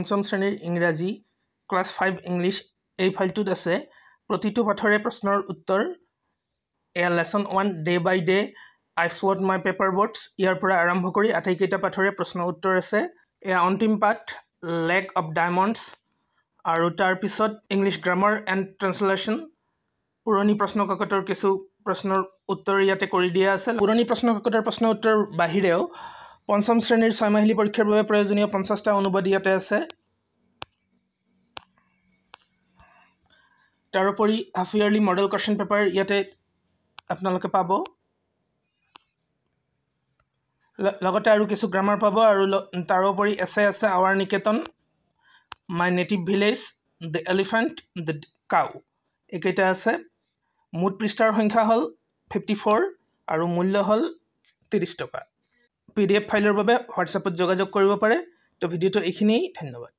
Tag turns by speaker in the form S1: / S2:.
S1: পঞ্চম শ্ৰেণীৰ ইংৰাজী ক্লাছ 5 ইংলিছ এই ফাইলটোত আছে প্ৰতিটো পাঠৰে প্ৰশ্নৰ উত্তৰ এয়া লেসন 1 ডে বাই ডে আই ফ্লোট মাই পেপাৰ বোটছ ইয়াৰ পৰা আৰম্ভ কৰি আটাইকেইটা পাঠৰে প্ৰশ্ন উত্তৰ আছে এয়া অন্তিম পাঠ লেক অফ ডায়মণ্ডছ আৰু তাৰ পিছত ইংলিছ গ্ৰামাৰ এণ্ড ট্ৰান্সলেশ্যন পুৰণি প্ৰশ্নকাকতৰ কিছু প্ৰশ্নৰ উত্তৰ ইয়াতে কৰি দিয়া আছে পুৰণি প্ৰশ্নকাকতৰ প্ৰশ্ন উত্তৰ বাহিৰেও পঞ্চম শ্ৰেণীৰ 6 মাহিলী পৰীক্ষাৰ বাবে প্ৰয়োজনীয় 50টা অনুবাদ ইয়াতে আছে তাৰোপৰি half yearly model question paper ইয়াতে আপোনালোকে পাব লগতে আৰু কিছু গ্ৰামাৰ পাব আৰু তাৰোপৰি এছে আছে আৱাৰ নিকেতন my native village the elephant the cow এইকেইটা আছে মুঠ পৃষ্ঠাৰ সংখ্যা হ'ল 54 আৰু মূল্য হ'ল 30 টকা PDF ফাইলৰ বাবে হোৱাটছএপত যোগাযোগ কৰিব পাৰে তো ভিডিঅ'টো এইখিনিয়েই ধন্যবাদ